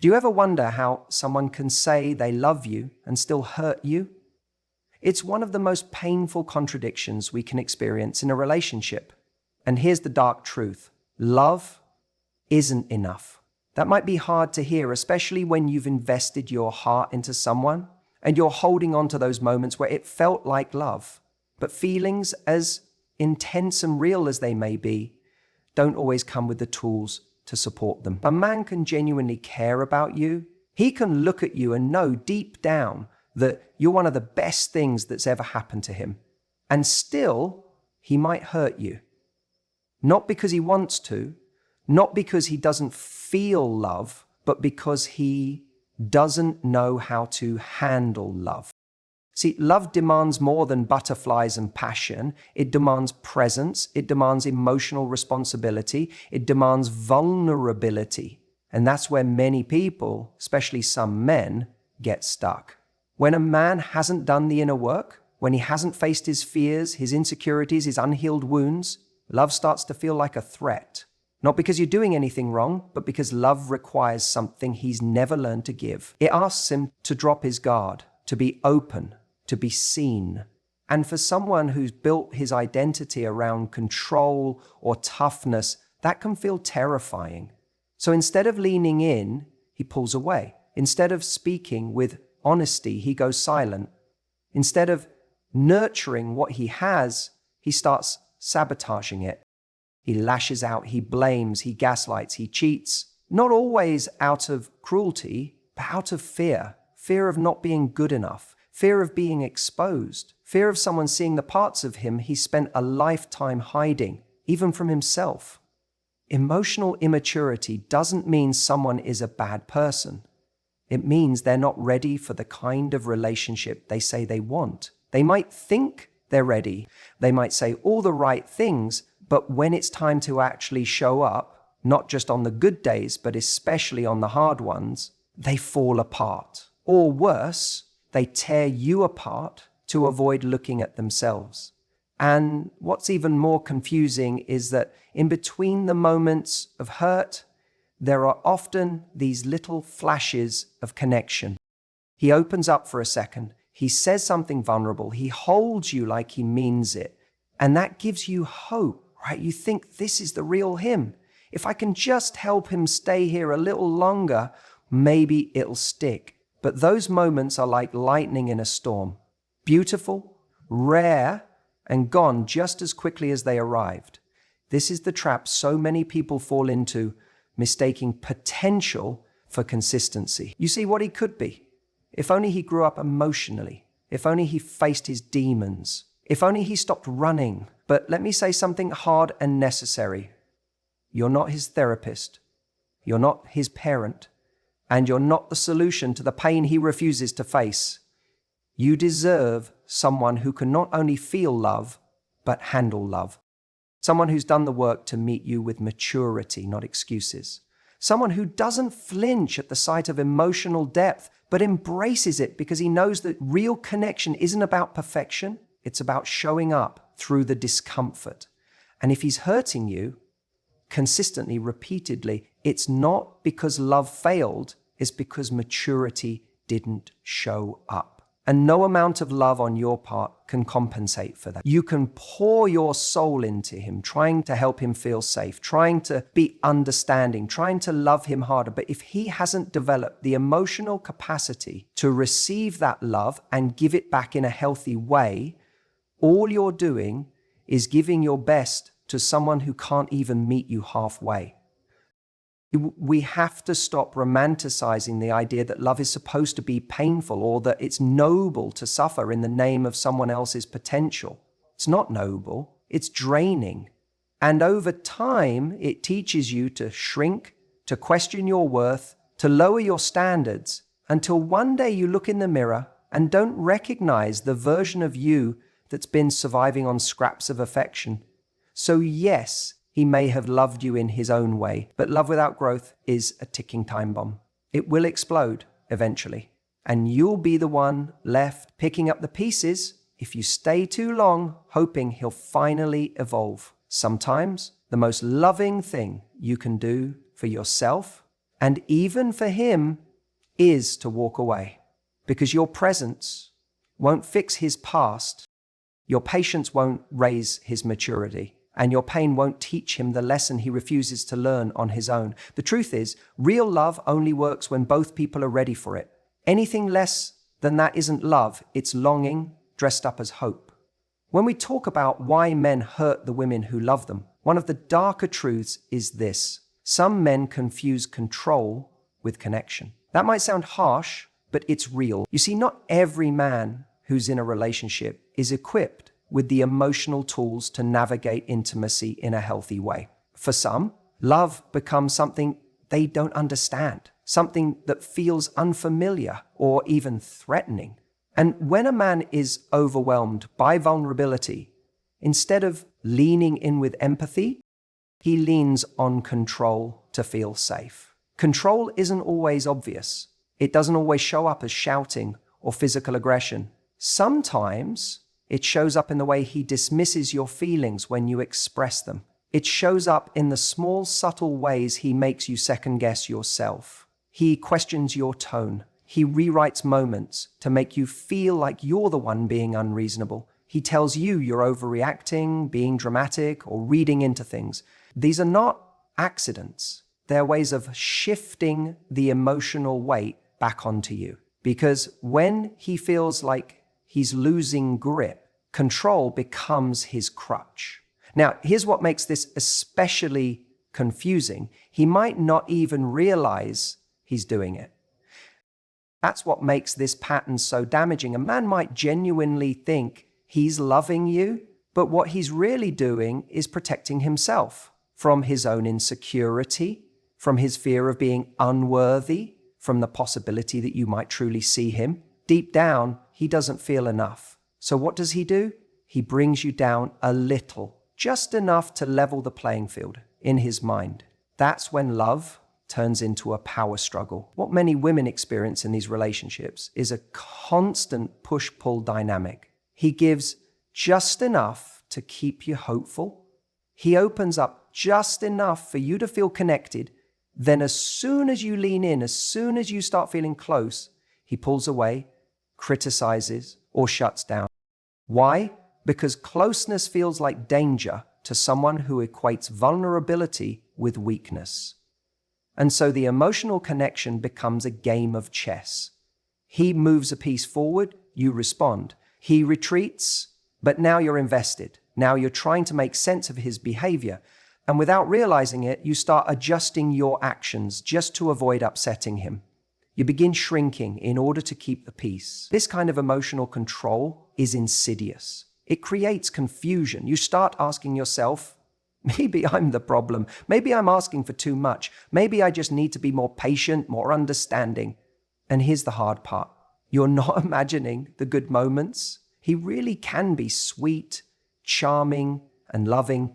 Do you ever wonder how someone can say they love you and still hurt you? It's one of the most painful contradictions we can experience in a relationship. And here's the dark truth. Love isn't enough. That might be hard to hear, especially when you've invested your heart into someone and you're holding on to those moments where it felt like love. But feelings, as intense and real as they may be, don't always come with the tools to support them. A man can genuinely care about you. He can look at you and know deep down that you're one of the best things that's ever happened to him. And still, he might hurt you. Not because he wants to, not because he doesn't feel love, but because he doesn't know how to handle love. See, love demands more than butterflies and passion. It demands presence. It demands emotional responsibility. It demands vulnerability. And that's where many people, especially some men, get stuck. When a man hasn't done the inner work, when he hasn't faced his fears, his insecurities, his unhealed wounds, love starts to feel like a threat. Not because you're doing anything wrong, but because love requires something he's never learned to give. It asks him to drop his guard, to be open, to be seen. And for someone who's built his identity around control or toughness, that can feel terrifying. So instead of leaning in, he pulls away. Instead of speaking with honesty, he goes silent. Instead of nurturing what he has, he starts sabotaging it. He lashes out, he blames, he gaslights, he cheats. Not always out of cruelty, but out of fear. Fear of not being good enough. Fear of being exposed. Fear of someone seeing the parts of him he spent a lifetime hiding, even from himself. Emotional immaturity doesn't mean someone is a bad person. It means they're not ready for the kind of relationship they say they want. They might think they're ready. They might say all the right things, but when it's time to actually show up, not just on the good days, but especially on the hard ones, they fall apart. Or worse, they tear you apart to avoid looking at themselves. And what's even more confusing is that in between the moments of hurt, there are often these little flashes of connection. He opens up for a second. He says something vulnerable. He holds you like he means it. And that gives you hope, right? You think this is the real him. If I can just help him stay here a little longer, maybe it'll stick. But those moments are like lightning in a storm. Beautiful, rare, and gone just as quickly as they arrived. This is the trap so many people fall into, mistaking potential for consistency. You see what he could be. If only he grew up emotionally. If only he faced his demons. If only he stopped running. But let me say something hard and necessary. You're not his therapist. You're not his parent. And you're not the solution to the pain he refuses to face. You deserve someone who can not only feel love, but handle love. Someone who's done the work to meet you with maturity, not excuses. Someone who doesn't flinch at the sight of emotional depth, but embraces it because he knows that real connection isn't about perfection. It's about showing up through the discomfort. And if he's hurting you consistently, repeatedly, it's not because love failed, it's because maturity didn't show up. And no amount of love on your part can compensate for that. You can pour your soul into him, trying to help him feel safe, trying to be understanding, trying to love him harder. But if he hasn't developed the emotional capacity to receive that love and give it back in a healthy way, all you're doing is giving your best to someone who can't even meet you halfway. We have to stop romanticizing the idea that love is supposed to be painful or that it's noble to suffer in the name of someone else's potential. It's not noble, it's draining. And over time, it teaches you to shrink, to question your worth, to lower your standards, until one day you look in the mirror and don't recognize the version of you that's been surviving on scraps of affection. So yes, he may have loved you in his own way, but love without growth is a ticking time bomb. It will explode eventually, and you'll be the one left picking up the pieces if you stay too long, hoping he'll finally evolve. Sometimes the most loving thing you can do for yourself and even for him, is to walk away. Because your presence won't fix his past, your patience won't raise his maturity, and your pain won't teach him the lesson he refuses to learn on his own. The truth is, real love only works when both people are ready for it. Anything less than that isn't love, it's longing dressed up as hope. When we talk about why men hurt the women who love them, one of the darker truths is this: some men confuse control with connection. That might sound harsh, but it's real. You see, not every man who's in a relationship is equipped with the emotional tools to navigate intimacy in a healthy way. For some, love becomes something they don't understand, something that feels unfamiliar or even threatening. And when a man is overwhelmed by vulnerability, instead of leaning in with empathy, he leans on control to feel safe. Control isn't always obvious. It doesn't always show up as shouting or physical aggression. Sometimes it shows up in the way he dismisses your feelings when you express them. It shows up in the small, subtle ways he makes you second-guess yourself. He questions your tone. He rewrites moments to make you feel like you're the one being unreasonable. He tells you you're overreacting, being dramatic, or reading into things. These are not accidents. They're ways of shifting the emotional weight back onto you. Because when he feels like he's losing grip, control becomes his crutch. Now, here's what makes this especially confusing. He might not even realize he's doing it. That's what makes this pattern so damaging. A man might genuinely think he's loving you, but what he's really doing is protecting himself from his own insecurity, from his fear of being unworthy, from the possibility that you might truly see him. Deep down, he doesn't feel enough. So what does he do? He brings you down a little, just enough to level the playing field in his mind. That's when love turns into a power struggle. What many women experience in these relationships is a constant push-pull dynamic. He gives just enough to keep you hopeful. He opens up just enough for you to feel connected. Then as soon as you lean in, as soon as you start feeling close, he pulls away, criticizes, or shuts down. Why? Because closeness feels like danger to someone who equates vulnerability with weakness. And so the emotional connection becomes a game of chess. He moves a piece forward, you respond. He retreats, but now you're invested. Now you're trying to make sense of his behavior. And without realizing it, you start adjusting your actions just to avoid upsetting him. You begin shrinking in order to keep the peace. This kind of emotional control is insidious. It creates confusion. You start asking yourself, maybe I'm the problem. Maybe I'm asking for too much. Maybe I just need to be more patient, more understanding. And here's the hard part. You're not imagining the good moments. He really can be sweet, charming, and loving.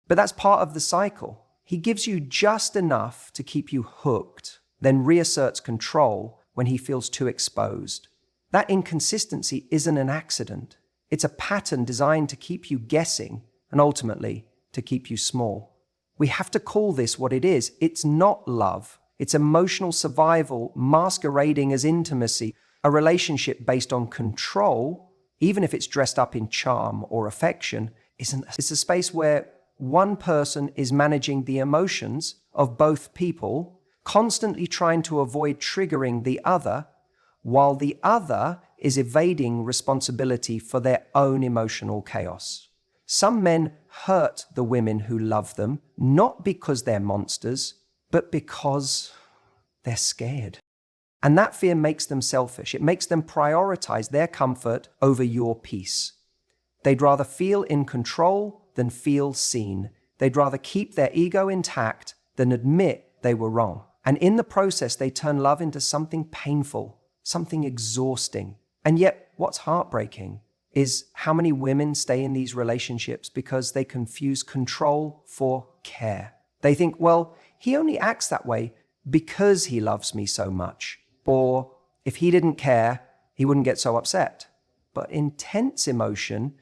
But that's part of the cycle. He gives you just enough to keep you hooked, then reasserts control when he feels too exposed. That inconsistency isn't an accident. It's a pattern designed to keep you guessing and ultimately to keep you small. We have to call this what it is. It's not love. It's emotional survival masquerading as intimacy. A relationship based on control, even if it's dressed up in charm or affection, it's a space where one person is managing the emotions of both people, constantly trying to avoid triggering the other, while the other is evading responsibility for their own emotional chaos. Some men hurt the women who love them, not because they're monsters, but because they're scared. And that fear makes them selfish. It makes them prioritize their comfort over your peace. They'd rather feel in control than feel seen. They'd rather keep their ego intact than admit they were wrong. And in the process, they turn love into something painful, something exhausting. And yet, what's heartbreaking is how many women stay in these relationships because they confuse control for care. They think, well, he only acts that way because he loves me so much. Or if he didn't care, he wouldn't get so upset. But intense emotion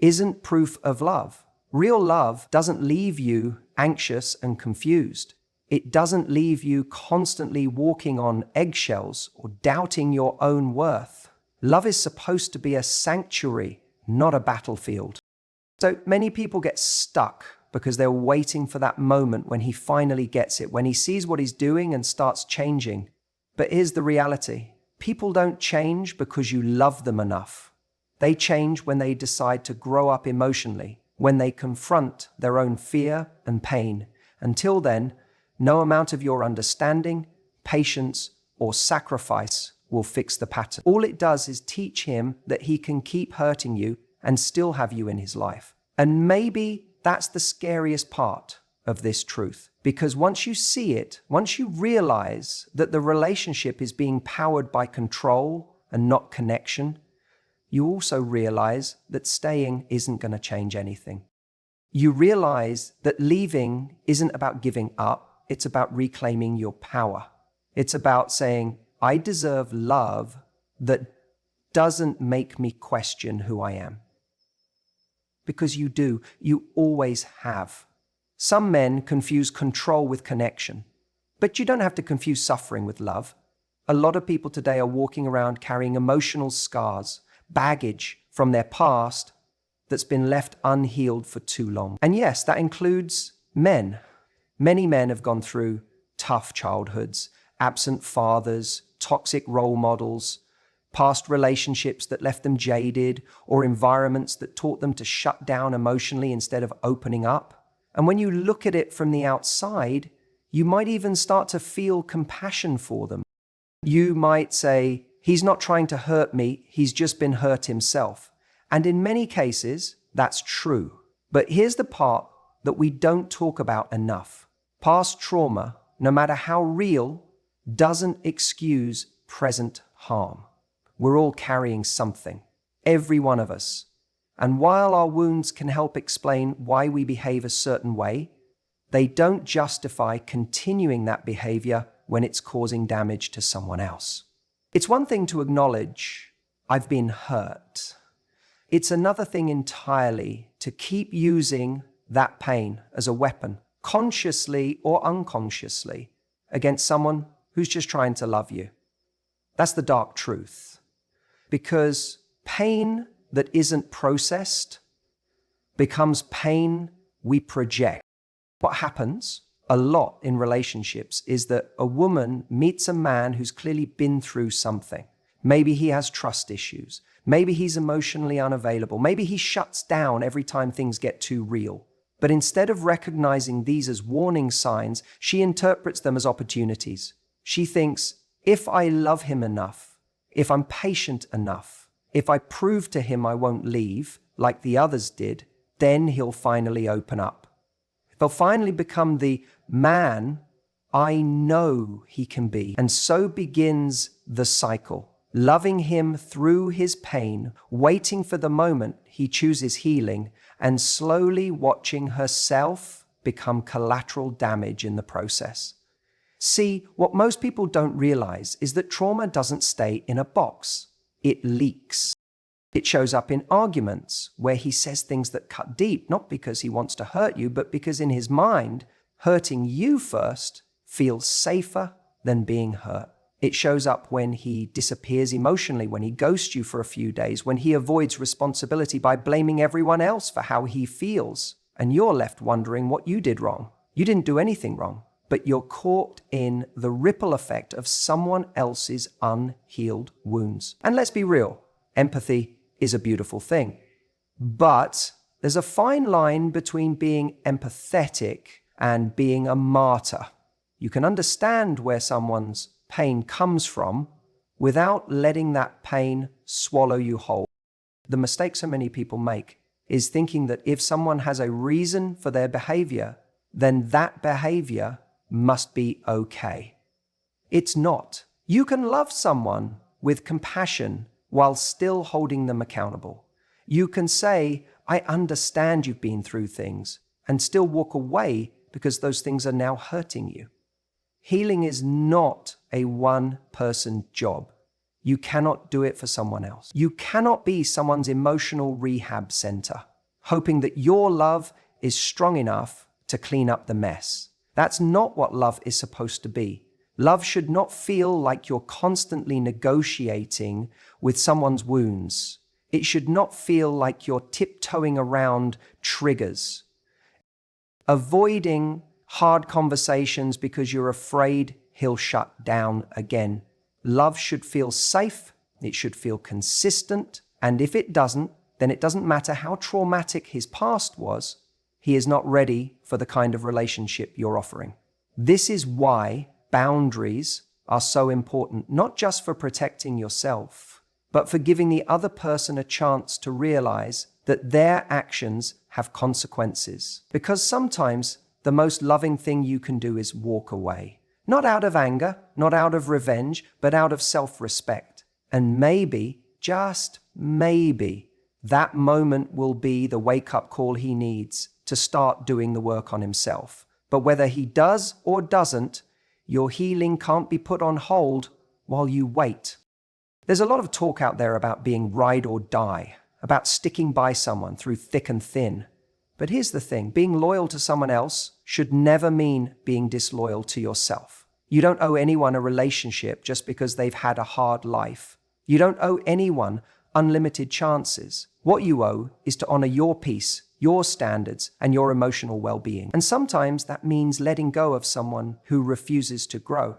isn't proof of love. Real love doesn't leave you anxious and confused. It doesn't leave you constantly walking on eggshells or doubting your own worth. Love is supposed to be a sanctuary, not a battlefield. So many people get stuck because they're waiting for that moment when he finally gets it, when he sees what he's doing and starts changing. But here's the reality. People don't change because you love them enough. They change when they decide to grow up emotionally, when they confront their own fear and pain. Until then, no amount of your understanding, patience, or sacrifice will fix the pattern. All it does is teach him that he can keep hurting you and still have you in his life. And maybe that's the scariest part of this truth. Because once you see it, once you realize that the relationship is being powered by control and not connection, you also realize that staying isn't going to change anything. You realize that leaving isn't about giving up, it's about reclaiming your power. It's about saying, I deserve love that doesn't make me question who I am. Because you do, you always have. Some men confuse control with connection, but you don't have to confuse suffering with love. A lot of people today are walking around carrying emotional scars, baggage from their past that's been left unhealed for too long. And yes, that includes men. Many men have gone through tough childhoods, absent fathers, toxic role models, past relationships that left them jaded, or environments that taught them to shut down emotionally instead of opening up. And when you look at it from the outside, you might even start to feel compassion for them. You might say, he's not trying to hurt me, he's just been hurt himself. And in many cases, that's true. But here's the part that we don't talk about enough. Past trauma, no matter how real, doesn't excuse present harm. We're all carrying something, every one of us. And while our wounds can help explain why we behave a certain way, they don't justify continuing that behavior when it's causing damage to someone else. It's one thing to acknowledge, I've been hurt. It's another thing entirely to keep using that pain as a weapon, consciously or unconsciously, against someone who's just trying to love you. That's the dark truth. Because pain that isn't processed becomes pain we project. What happens a lot in relationships is that a woman meets a man who's clearly been through something. Maybe he has trust issues. Maybe he's emotionally unavailable. Maybe he shuts down every time things get too real. But instead of recognizing these as warning signs, she interprets them as opportunities. She thinks, if I love him enough, if I'm patient enough, if I prove to him I won't leave, like the others did, then he'll finally open up. They'll finally become the man I know he can be. And so begins the cycle. Loving him through his pain, waiting for the moment he chooses healing, and slowly watching herself become collateral damage in the process. See, what most people don't realize is that trauma doesn't stay in a box. It leaks. It shows up in arguments where he says things that cut deep, not because he wants to hurt you, but because in his mind, hurting you first feels safer than being hurt. It shows up when he disappears emotionally, when he ghosts you for a few days, when he avoids responsibility by blaming everyone else for how he feels. And you're left wondering what you did wrong. You didn't do anything wrong, but you're caught in the ripple effect of someone else's unhealed wounds. And let's be real, empathy is a beautiful thing. But there's a fine line between being empathetic and being a martyr. You can understand where someone's pain comes from without letting that pain swallow you whole. The mistake so many people make is thinking that if someone has a reason for their behavior, then that behavior must be okay. It's not. You can love someone with compassion while still holding them accountable. You can say, I understand you've been through things, and still walk away because those things are now hurting you. Healing is not a one-person job. You cannot do it for someone else. You cannot be someone's emotional rehab center, hoping that your love is strong enough to clean up the mess. That's not what love is supposed to be. Love should not feel like you're constantly negotiating with someone's wounds. It should not feel like you're tiptoeing around triggers, avoiding hard conversations because you're afraid he'll shut down again. Love should feel safe, it should feel consistent, and if it doesn't, then it doesn't matter how traumatic his past was, he is not ready for the kind of relationship you're offering. This is why boundaries are so important, not just for protecting yourself, but for giving the other person a chance to realize that their actions have consequences. Because sometimes the most loving thing you can do is walk away. Not out of anger, not out of revenge, but out of self-respect. And maybe, just maybe, that moment will be the wake-up call he needs to start doing the work on himself. But whether he does or doesn't, your healing can't be put on hold while you wait. There's a lot of talk out there about being ride or die, about sticking by someone through thick and thin. But here's the thing, being loyal to someone else should never mean being disloyal to yourself. You don't owe anyone a relationship just because they've had a hard life. You don't owe anyone unlimited chances. What you owe is to honor your peace, your standards, and your emotional well-being. And sometimes that means letting go of someone who refuses to grow.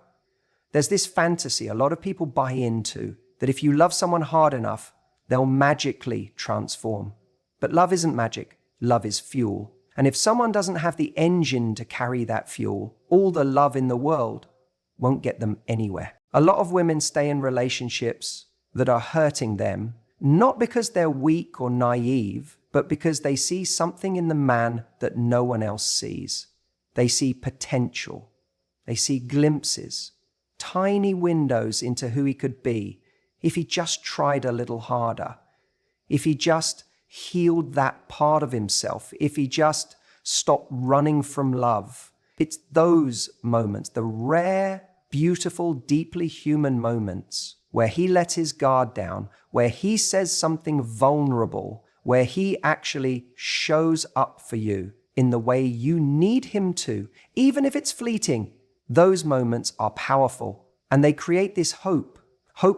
There's this fantasy a lot of people buy into, that if you love someone hard enough, they'll magically transform. But love isn't magic. Love is fuel. And if someone doesn't have the engine to carry that fuel, all the love in the world won't get them anywhere. A lot of women stay in relationships that are hurting them, not because they're weak or naive, but because they see something in the man that no one else sees. They see potential. They see glimpses, tiny windows into who he could be if he just tried a little harder, if he just healed that part of himself, if he just stopped running from love. It's those moments, the rare, beautiful, deeply human moments where he lets his guard down, where he says something vulnerable, where he actually shows up for you in the way you need him to, even if it's fleeting. Those moments are powerful, and they create this hope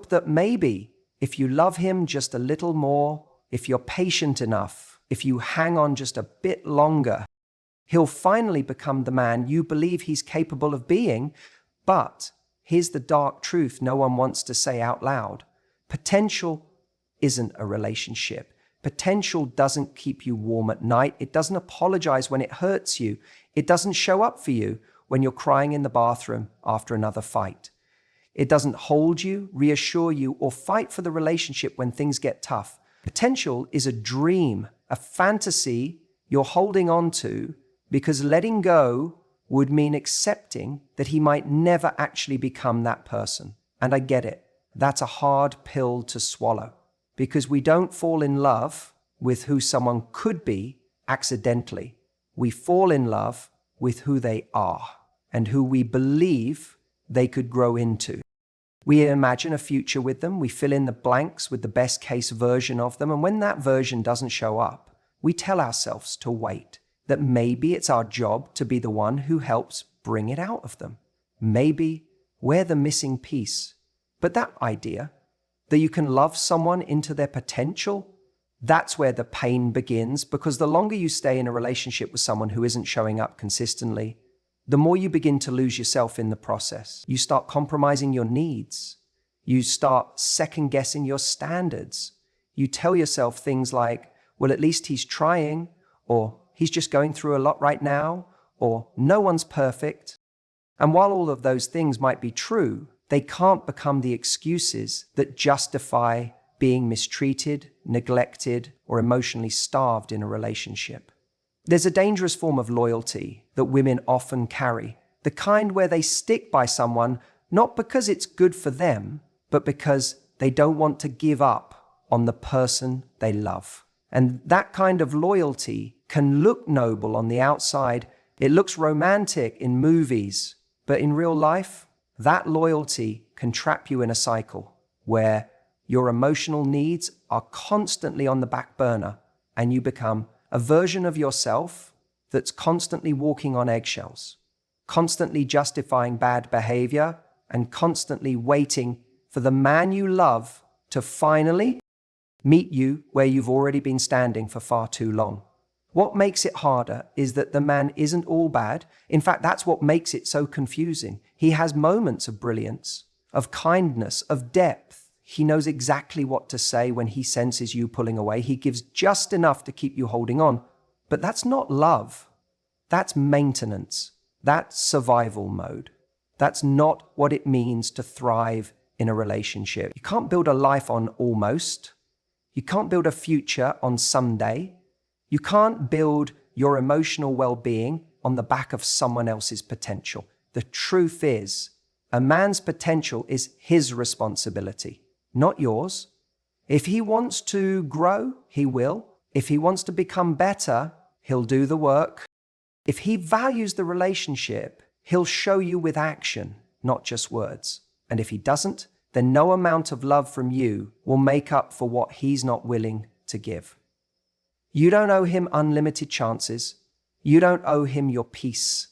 that maybe if you love him just a little more, if you're patient enough, if you hang on just a bit longer, he'll finally become the man you believe he's capable of being. But here's the dark truth no one wants to say out loud. Potential isn't a relationship. Potential doesn't keep you warm at night. It doesn't apologize when it hurts you. It doesn't show up for you when you're crying in the bathroom after another fight. It doesn't hold you, reassure you, or fight for the relationship when things get tough. Potential is a dream, a fantasy you're holding on to because letting go would mean accepting that he might never actually become that person. And I get it. That's a hard pill to swallow because we don't fall in love with who someone could be accidentally. We fall in love with who they are and who we believe they could grow into. We imagine a future with them, we fill in the blanks with the best case version of them, and when that version doesn't show up, we tell ourselves to wait, that maybe it's our job to be the one who helps bring it out of them. Maybe we're the missing piece. But that idea, that you can love someone into their potential, that's where the pain begins, because the longer you stay in a relationship with someone who isn't showing up consistently, the more you begin to lose yourself in the process. You start compromising your needs. You start second-guessing your standards. You tell yourself things like, well, at least he's trying, or he's just going through a lot right now, or no one's perfect. And while all of those things might be true, they can't become the excuses that justify being mistreated, neglected, or emotionally starved in a relationship. There's a dangerous form of loyalty that women often carry, the kind where they stick by someone not because it's good for them, but because they don't want to give up on the person they love. And that kind of loyalty can look noble on the outside. It looks romantic in movies, but in real life, that loyalty can trap you in a cycle where your emotional needs are constantly on the back burner and you become a version of yourself that's constantly walking on eggshells, constantly justifying bad behavior, and constantly waiting for the man you love to finally meet you where you've already been standing for far too long. What makes it harder is that the man isn't all bad. In fact, that's what makes it so confusing. He has moments of brilliance, of kindness, of depth. He knows exactly what to say when he senses you pulling away. He gives just enough to keep you holding on. But that's not love. That's maintenance. That's survival mode. That's not what it means to thrive in a relationship. You can't build a life on almost. You can't build a future on someday. You can't build your emotional well-being on the back of someone else's potential. The truth is, a man's potential is his responsibility, not yours. If he wants to grow, he will. If he wants to become better, he'll do the work. If he values the relationship, he'll show you with action, not just words. And if he doesn't, then no amount of love from you will make up for what he's not willing to give. You don't owe him unlimited chances. You don't owe him your peace.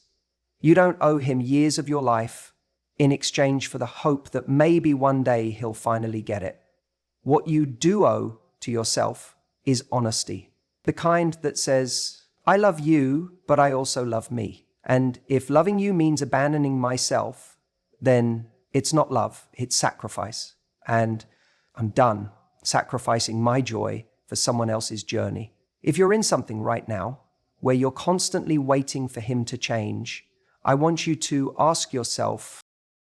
You don't owe him years of your life in exchange for the hope that maybe one day he'll finally get it. What you do owe to yourself is honesty. The kind that says, I love you, but I also love me. And if loving you means abandoning myself, then it's not love, it's sacrifice. And I'm done sacrificing my joy for someone else's journey. If you're in something right now where you're constantly waiting for him to change, I want you to ask yourself,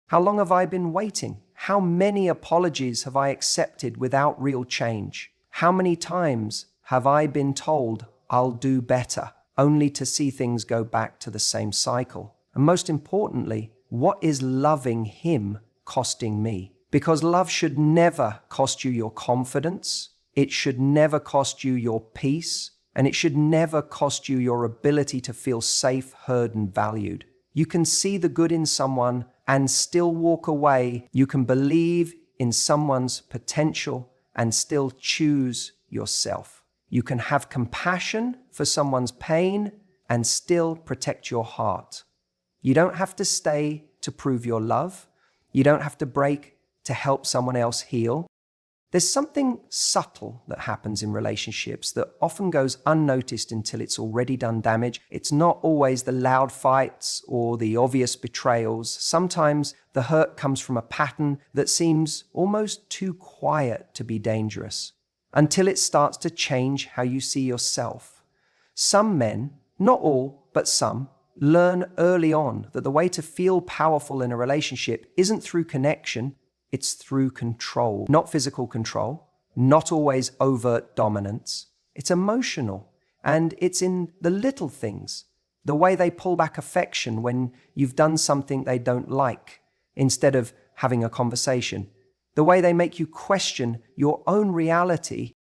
how long have I been waiting? How many apologies have I accepted without real change? How many times have I been told I'll do better, only to see things go back to the same cycle? And most importantly, what is loving him costing me? Because love should never cost you your confidence. It should never cost you your peace. And it should never cost you your ability to feel safe, heard, and valued. You can see the good in someone and still walk away. You can believe in someone's potential and still choose yourself. You can have compassion for someone's pain and still protect your heart. You don't have to stay to prove your love. You don't have to break to help someone else heal. There's something subtle that happens in relationships that often goes unnoticed until it's already done damage. It's not always the loud fights or the obvious betrayals. Sometimes the hurt comes from a pattern that seems almost too quiet to be dangerous, until it starts to change how you see yourself. Some men, not all, but some, learn early on that the way to feel powerful in a relationship isn't through connection, it's through control. Not physical control, not always overt dominance. It's emotional, and it's in the little things. The way they pull back affection when you've done something they don't like, instead of having a conversation. The way they make you question your own reality,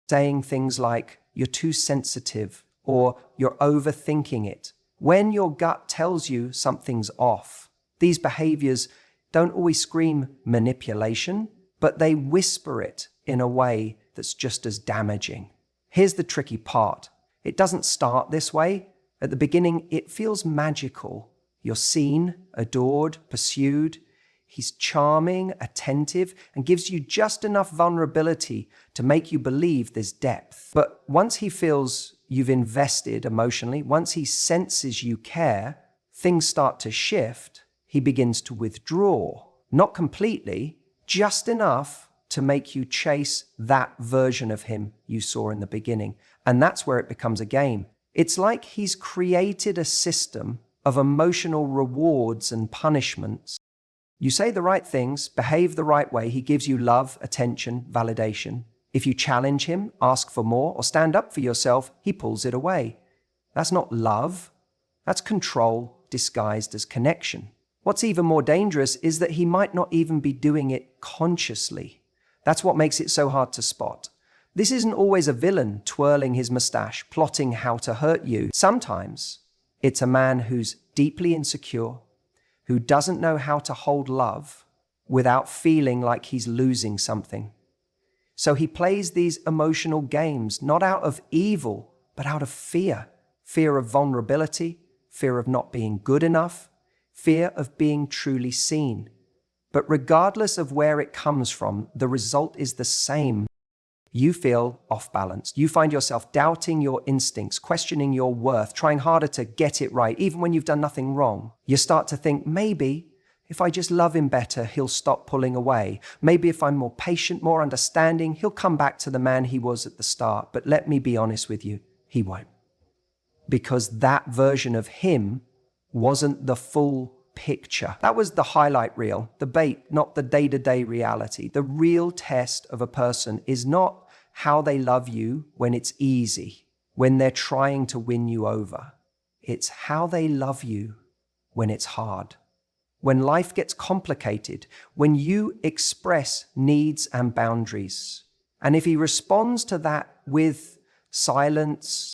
saying things like, you're too sensitive, or you're overthinking it. When your gut tells you something's off, these behaviors don't always scream manipulation, but they whisper it in a way that's just as damaging. Here's the tricky part. It doesn't start this way. At the beginning, it feels magical. You're seen, adored, pursued. He's charming, attentive, and gives you just enough vulnerability to make you believe there's depth. But once he feels you've invested emotionally, once he senses you care, things start to shift. He begins to withdraw, not completely, just enough to make you chase that version of him you saw in the beginning. And that's where it becomes a game. It's like he's created a system of emotional rewards and punishments. You say the right things, behave the right way, he gives you love, attention, validation. If you challenge him, ask for more, or stand up for yourself, he pulls it away. That's not love. That's control disguised as connection. What's even more dangerous is that he might not even be doing it consciously. That's what makes it so hard to spot. This isn't always a villain twirling his mustache, plotting how to hurt you. Sometimes it's a man who's deeply insecure, who doesn't know how to hold love without feeling like he's losing something. So he plays these emotional games, not out of evil, but out of fear. Fear of vulnerability, fear of not being good enough. fear of being truly seen. But regardless of where it comes from, the result is the same. You feel off balance. You find yourself doubting your instincts, questioning your worth, trying harder to get it right, even when you've done nothing wrong. You start to think, maybe if I just love him better, he'll stop pulling away. Maybe if I'm more patient, more understanding, he'll come back to the man he was at the start. But let me be honest with you, he won't. Because that version of him wasn't the full picture. That was the highlight reel, the bait, not the day-to-day reality. The real test of a person is not how they love you when it's easy, when they're trying to win you over. It's how they love you when it's hard, when life gets complicated, when you express needs and boundaries. And if he responds to that with silence,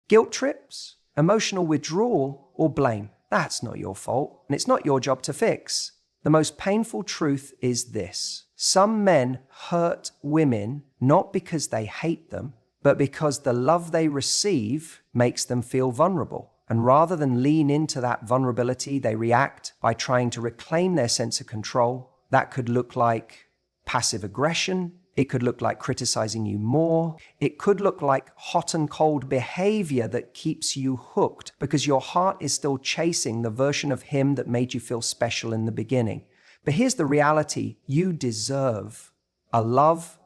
guilt trips, emotional withdrawal, or blame, that's not your fault, and it's not your job to fix. The most painful truth is this: some men hurt women not because they hate them, but because the love they receive makes them feel vulnerable. And rather than lean into that vulnerability, they react by trying to reclaim their sense of control. That could look like passive aggression. It could look like criticizing you more. It could look like hot and cold behavior that keeps you hooked because your heart is still chasing the version of him that made you feel special in the beginning. But here's the reality: you deserve a love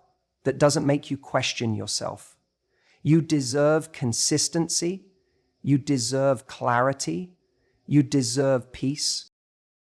that doesn't make you question yourself. You deserve consistency. You deserve clarity. You deserve peace.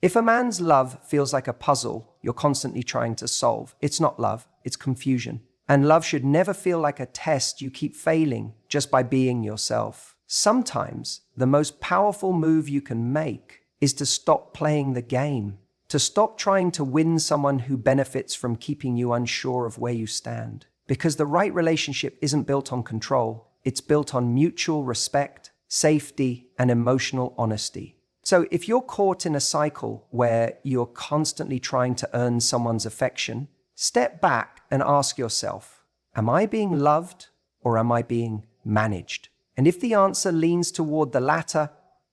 If a man's love feels like a puzzle you're constantly trying to solve, it's not love, it's confusion. And love should never feel like a test you keep failing just by being yourself. Sometimes the most powerful move you can make is to stop playing the game, to stop trying to win someone who benefits from keeping you unsure of where you stand. Because the right relationship isn't built on control, it's built on mutual respect, safety, and emotional honesty. So if you're caught in a cycle where you're constantly trying to earn someone's affection, step back and ask yourself, am I being loved or am I being managed? And if the answer leans toward the latter,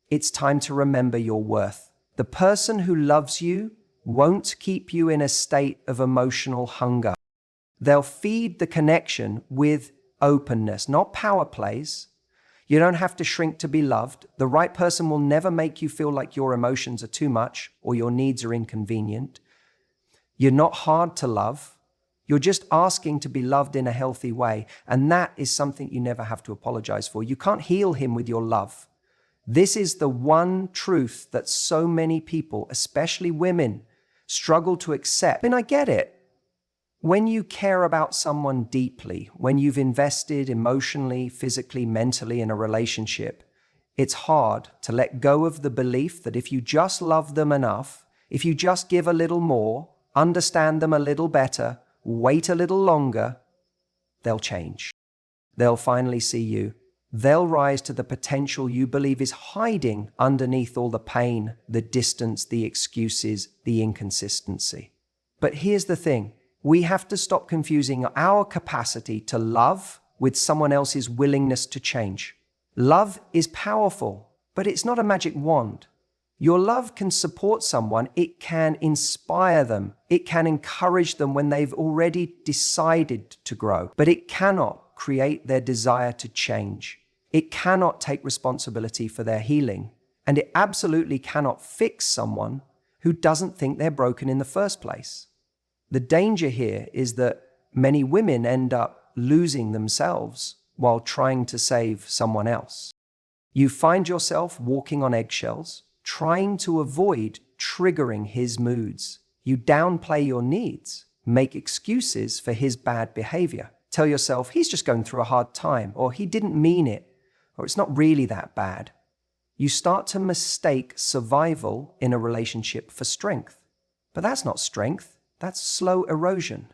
it's time to remember your worth. The person who loves you won't keep you in a state of emotional hunger. They'll feed the connection with openness, not power plays. You don't have to shrink to be loved. The right person will never make you feel like your emotions are too much or your needs are inconvenient. You're not hard to love. You're just asking to be loved in a healthy way. And that is something you never have to apologize for. You can't heal him with your love. This is the one truth that so many people, especially women, struggle to accept. And I get it. When you care about someone deeply, when you've invested emotionally, physically, mentally in a relationship, it's hard to let go of the belief that if you just love them enough, if you just give a little more, understand them a little better, wait a little longer, they'll change. They'll finally see you. They'll rise to the potential you believe is hiding underneath all the pain, the distance, the excuses, the inconsistency. But here's the thing. We have to stop confusing our capacity to love with someone else's willingness to change. Love is powerful, but it's not a magic wand. Your love can support someone, it can inspire them, it can encourage them when they've already decided to grow, but it cannot create their desire to change. It cannot take responsibility for their healing, and it absolutely cannot fix someone who doesn't think they're broken in the first place. The danger here is that many women end up losing themselves while trying to save someone else. You find yourself walking on eggshells, trying to avoid triggering his moods. You downplay your needs, make excuses for his bad behavior. Tell yourself, he's just going through a hard time, or he didn't mean it, or it's not really that bad. You start to mistake survival in a relationship for strength. But that's not strength. That's slow erosion.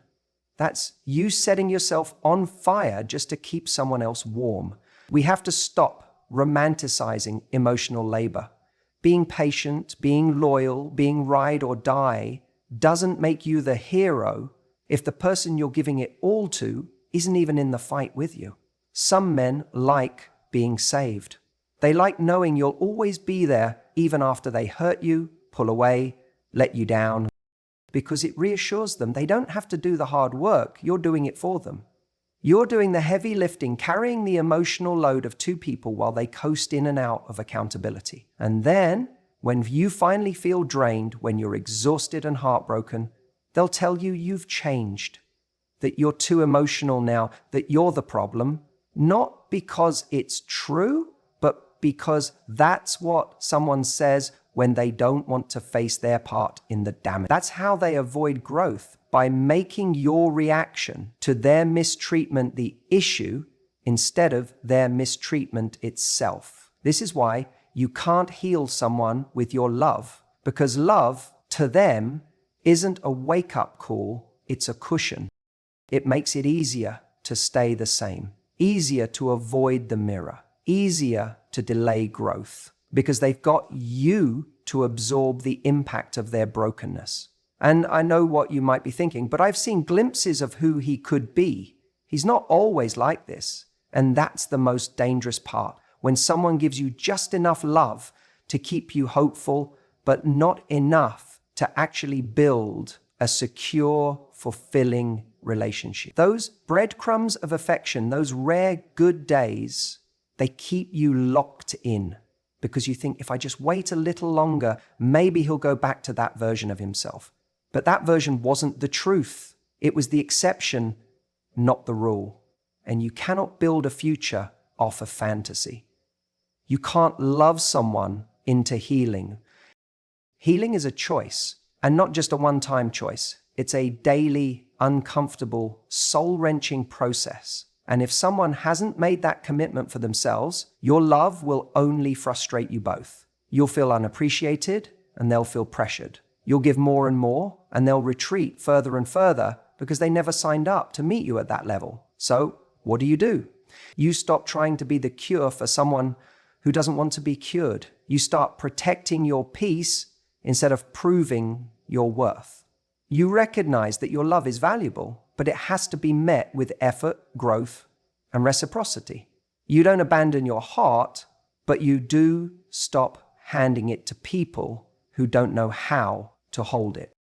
That's you setting yourself on fire just to keep someone else warm. We have to stop romanticizing emotional labor. Being patient, being loyal, being ride or die doesn't make you the hero if the person you're giving it all to isn't even in the fight with you. Some men like being saved. They like knowing you'll always be there even after they hurt you, pull away, let you down, because it reassures them they don't have to do the hard work, you're doing it for them. You're doing the heavy lifting, carrying the emotional load of two people while they coast in and out of accountability. And then, when you finally feel drained, when you're exhausted and heartbroken, they'll tell you you've changed, that you're too emotional now, that you're the problem, not because it's true, but because that's what someone says when they don't want to face their part in the damage. That's how they avoid growth, by making your reaction to their mistreatment the issue instead of their mistreatment itself. This is why you can't heal someone with your love, because love to them isn't a wake-up call, it's a cushion. It makes it easier to stay the same, easier to avoid the mirror, easier to delay growth, because they've got you to absorb the impact of their brokenness. And I know what you might be thinking, but I've seen glimpses of who he could be. He's not always like this. And that's the most dangerous part, when someone gives you just enough love to keep you hopeful, but not enough to actually build a secure, fulfilling relationship. Those breadcrumbs of affection, those rare good days, they keep you locked in, because you think, if I just wait a little longer, maybe he'll go back to that version of himself. But that version wasn't the truth. It was the exception, not the rule. And you cannot build a future off of fantasy. You can't love someone into healing. Healing is a choice, and not just a one-time choice. It's a daily, uncomfortable, soul-wrenching process. And if someone hasn't made that commitment for themselves, your love will only frustrate you both. You'll feel unappreciated, and they'll feel pressured. You'll give more and more, and they'll retreat further and further because they never signed up to meet you at that level. So what do? You stop trying to be the cure for someone who doesn't want to be cured. You start protecting your peace instead of proving your worth. You recognize that your love is valuable, but it has to be met with effort, growth, and reciprocity. You don't abandon your heart, but you do stop handing it to people who don't know how to hold it.